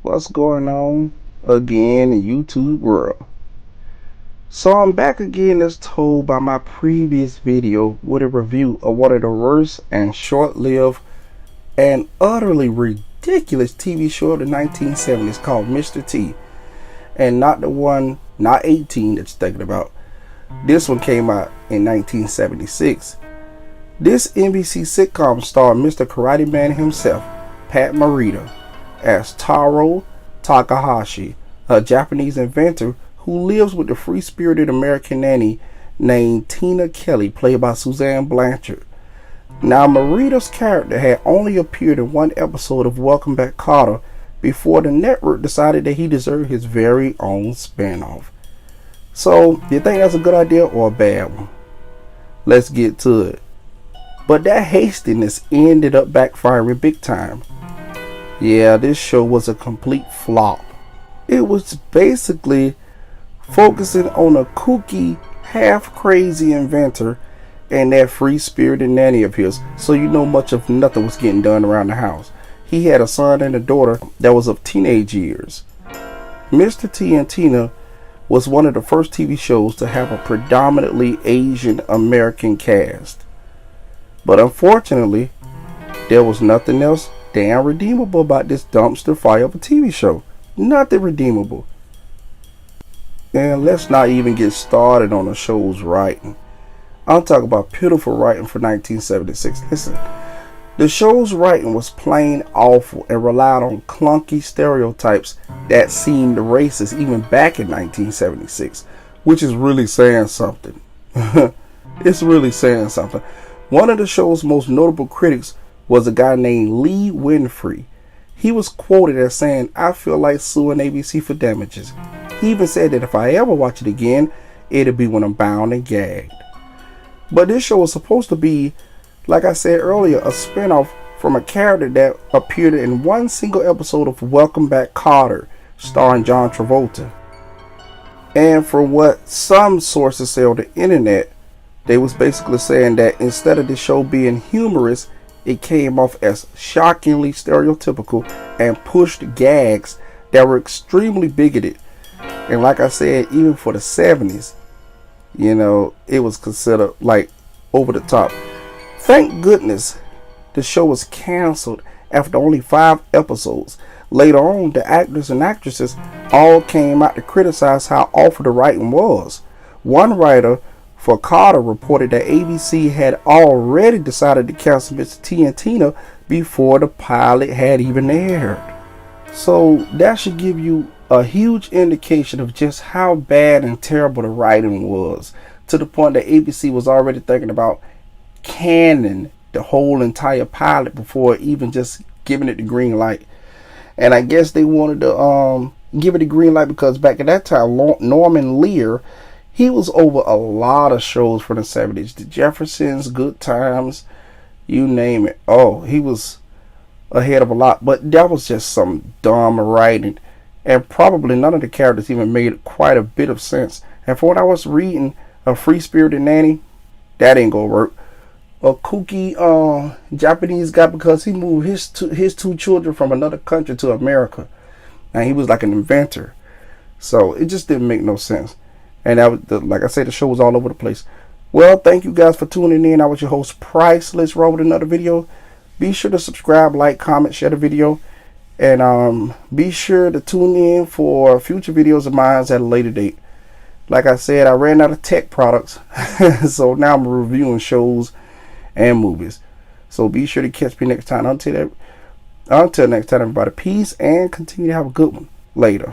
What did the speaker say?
What's going on again in YouTube world? So I'm back again as told by my previous video with a review of one of the worst and short-lived and utterly ridiculous TV show of the 1970s called Mr. T. And not the one, not 18 that you're thinking about. This one came out in 1976. This NBC sitcom starred Mr. Karate Man himself, Pat Morita, as Taro Takahashi, a Japanese inventor who lives with the free-spirited American nanny named Tina Kelly, played by Suzanne Blanchard. Now, Morita's character had only appeared in one episode of Welcome Back, Kotter before the network decided that he deserved his very own spinoff. So, do you think that's a good idea or a bad one? Let's get to it. But that hastiness ended up backfiring big time. Yeah, this show was a complete flop. It was basically focusing on a kooky, half-crazy inventor and that free-spirited nanny of his, so you know much of nothing was getting done around the house. He had a son and a daughter that was of teenage years. Mr. T and Tina was one of the first TV shows to have a predominantly Asian American cast. But unfortunately, there was nothing else damn redeemable about this dumpster fire of a TV show. Nothing redeemable. And let's not even get started on the show's writing. I'm talking about pitiful writing for 1976. Listen, the show's writing was plain awful and relied on clunky stereotypes that seemed racist even back in 1976, which is really saying something. It's really saying something. One of the show's most notable critics was a guy named Lee Winfrey. He was quoted as saying, "I feel like suing ABC for damages." He even said that if I ever watch it again, it'll be when I'm bound and gagged. But this show was supposed to be, like I said earlier, a spinoff from a character that appeared in one single episode of Welcome Back, Kotter, starring John Travolta. And from what some sources say on the internet, they was basically saying that instead of the show being humorous, it came off as shockingly stereotypical and pushed gags that were extremely bigoted. And like I said, even for the 70s, it was considered like over the top. Thank goodness the show was canceled after only 5 episodes. Later on, the actors and actresses all came out to criticize how awful the writing was. One writer for Kotter reported that ABC had already decided to cancel Mr. T and Tina before the pilot had even aired. So that should give you a huge indication of just how bad and terrible the writing was, to the point that ABC was already thinking about canning the whole entire pilot before even just giving it the green light. And I guess they wanted to give it a green light because back at that time, Norman Lear, he was over a lot of shows from the 70s. The Jeffersons, Good Times, you name it. Oh, he was ahead of a lot. But that was just some dumb writing. And probably none of the characters even made quite a bit of sense. And for what I was reading, a free-spirited nanny, that ain't gonna work. A kooky Japanese guy because he moved his two children from another country to America. And he was like an inventor. So it just didn't make no sense. And like I said, the show was all over the place. Well, thank you guys for tuning in. I was your host, Priceless, Roll with another video. Be sure to subscribe, like, comment, share the video. And be sure to tune in for future videos of mine at a later date. Like I said, I ran out of tech products. So now I'm reviewing shows and movies. So be sure to catch me next time. Until next time, everybody, peace and continue to have a good one. Later.